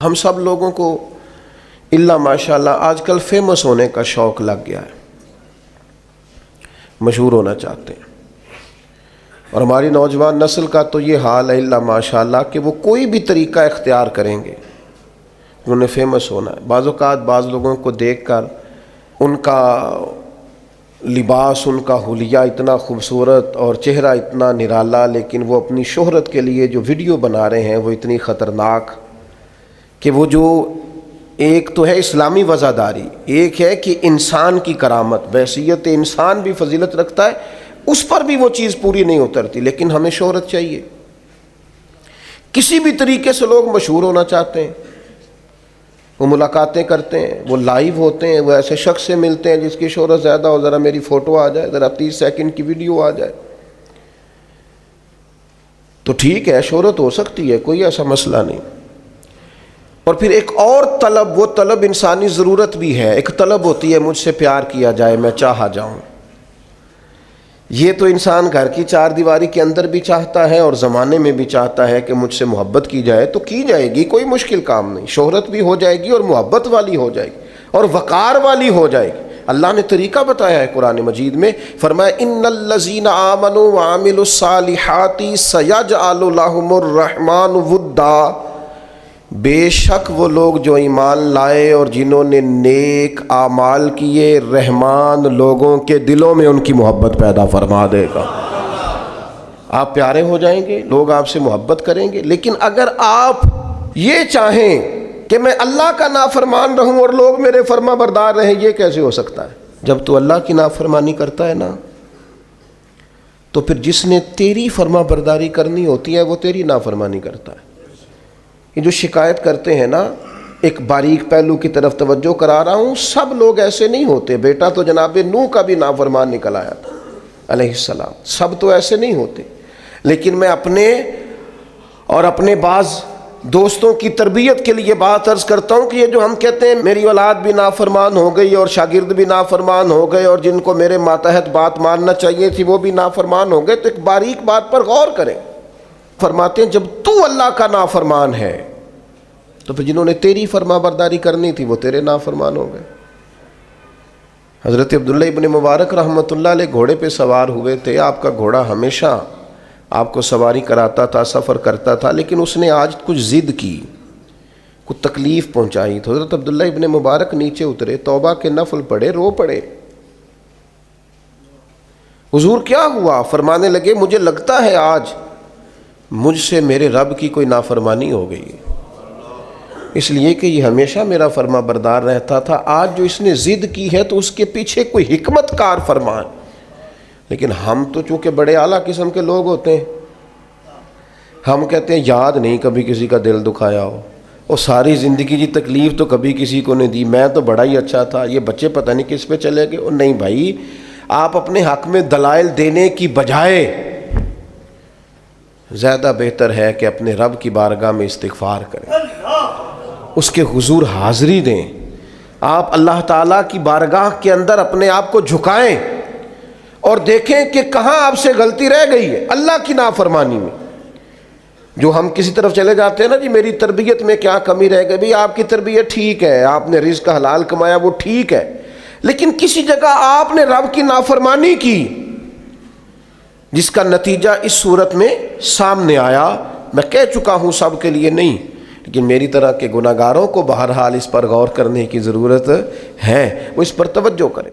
ہم سب لوگوں کو الا ماشاءاللہ آج کل فیمس ہونے کا شوق لگ گیا ہے، مشہور ہونا چاہتے ہیں، اور ہماری نوجوان نسل کا تو یہ حال ہے الا ماشاءاللہ کہ وہ کوئی بھی طریقہ اختیار کریں گے، انہوں نے فیمس ہونا ہے۔ بعض اوقات بعض لوگوں کو دیکھ کر ان کا لباس، ان کا حلیہ اتنا خوبصورت اور چہرہ اتنا نرالا، لیکن وہ اپنی شہرت کے لیے جو ویڈیو بنا رہے ہیں وہ اتنی خطرناک کہ وہ جو ایک تو ہے اسلامی وزاداری، ایک ہے کہ انسان کی کرامت، بحیثیت انسان بھی فضیلت رکھتا ہے، اس پر بھی وہ چیز پوری نہیں اترتی، لیکن ہمیں شہرت چاہیے۔ کسی بھی طریقے سے لوگ مشہور ہونا چاہتے ہیں، وہ ملاقاتیں کرتے ہیں، وہ لائیو ہوتے ہیں، وہ ایسے شخص سے ملتے ہیں جس کی شہرت زیادہ ہو، ذرا میری فوٹو آ جائے، ذرا 30 سیکنڈ کی ویڈیو آ جائے، تو ٹھیک ہے شہرت ہو سکتی ہے، کوئی ایسا مسئلہ نہیں۔ اور پھر ایک اور طلب، وہ طلب انسانی ضرورت بھی ہے، ایک طلب ہوتی ہے مجھ سے پیار کیا جائے، میں چاہا جاؤں۔ یہ تو انسان گھر کی چار دیواری کے اندر بھی چاہتا ہے اور زمانے میں بھی چاہتا ہے کہ مجھ سے محبت کی جائے، تو کی جائے گی، کوئی مشکل کام نہیں، شہرت بھی ہو جائے گی اور محبت والی ہو جائے گی اور وقار والی ہو جائے گی۔ اللہ نے طریقہ بتایا ہے قرآن مجید میں، فرمایا ان الذین آمنوا وعملوا الصالحات سیجعل لهم الرحمن ودا، بے شک وہ لوگ جو ایمان لائے اور جنہوں نے نیک اعمال کیے، رحمان لوگوں کے دلوں میں ان کی محبت پیدا فرما دے گا۔ آپ پیارے ہو جائیں گے، لوگ آپ سے محبت کریں گے۔ لیکن اگر آپ یہ چاہیں کہ میں اللہ کا نافرمان رہوں اور لوگ میرے فرما بردار رہیں، یہ کیسے ہو سکتا ہے؟ جب تو اللہ کی نافرمانی کرتا ہے نا، تو پھر جس نے تیری فرما برداری کرنی ہوتی ہے وہ تیری نافرمانی کرتا ہے۔ یہ جو شکایت کرتے ہیں نا، ایک باریک پہلو کی طرف توجہ کرا رہا ہوں، سب لوگ ایسے نہیں ہوتے۔ بیٹا تو جناب نوح کا بھی نافرمان نکل آیا تھا علیہ السلام، سب تو ایسے نہیں ہوتے۔ لیکن میں اپنے اور اپنے بعض دوستوں کی تربیت کے لیے بات عرض کرتا ہوں کہ یہ جو ہم کہتے ہیں میری اولاد بھی نافرمان ہو گئی اور شاگرد بھی نافرمان ہو گئے اور جن کو میرے ماتحت بات ماننا چاہیے تھی وہ بھی نافرمان ہو گئے، تو ایک باریک بات پر غور کریں۔ فرماتے ہیں جب تو اللہ کا نافرمان ہے تو پھر جنہوں نے تیری فرما برداری کرنی تھی وہ تیرے نافرمان ہو گئے۔ حضرت عبداللہ ابن مبارک رحمۃ اللہ علیہ گھوڑے پہ سوار ہوئے تھے، آپ کا گھوڑا ہمیشہ آپ کو سواری کراتا تھا، سفر کرتا تھا، لیکن اس نے آج کچھ ضد کی، کچھ تکلیف پہنچائی، تو حضرت عبداللہ ابن مبارک نیچے اترے، توبہ کے نفل پڑھے، رو پڑے۔ حضور کیا ہوا؟ فرمانے لگے مجھے لگتا ہے آج مجھ سے میرے رب کی کوئی نافرمانی ہو گئی، اس لیے کہ یہ ہمیشہ میرا فرما بردار رہتا تھا، آج جو اس نے ضد کی ہے تو اس کے پیچھے کوئی حکمت کار فرمان۔ لیکن ہم تو چونکہ بڑے اعلیٰ قسم کے لوگ ہوتے ہیں، ہم کہتے ہیں یاد نہیں کبھی کسی کا دل دکھایا ہو، اور ساری زندگی کی تکلیف تو کبھی کسی کو نہیں دی، میں تو بڑا ہی اچھا تھا، یہ بچے پتہ نہیں کس پہ چلے گئے۔ اور نہیں بھائی، آپ اپنے حق میں دلائل دینے کی بجائے زیادہ بہتر ہے کہ اپنے رب کی بارگاہ میں استغفار کریں، اس کے حضور حاضری دیں، آپ اللہ تعالیٰ کی بارگاہ کے اندر اپنے آپ کو جھکائیں اور دیکھیں کہ کہاں آپ سے غلطی رہ گئی ہے اللہ کی نافرمانی میں۔ جو ہم کسی طرف چلے جاتے ہیں نا، جی میری تربیت میں کیا کمی رہ گئی، بھی آپ کی تربیت ٹھیک ہے، آپ نے رزق حلال کمایا وہ ٹھیک ہے، لیکن کسی جگہ آپ نے رب کی نافرمانی کی جس کا نتیجہ اس صورت میں سامنے آیا۔ میں کہہ چکا ہوں سب کے لیے نہیں، لیکن میری طرح کے گناہگاروں کو بہرحال اس پر غور کرنے کی ضرورت ہے، وہ اس پر توجہ کریں۔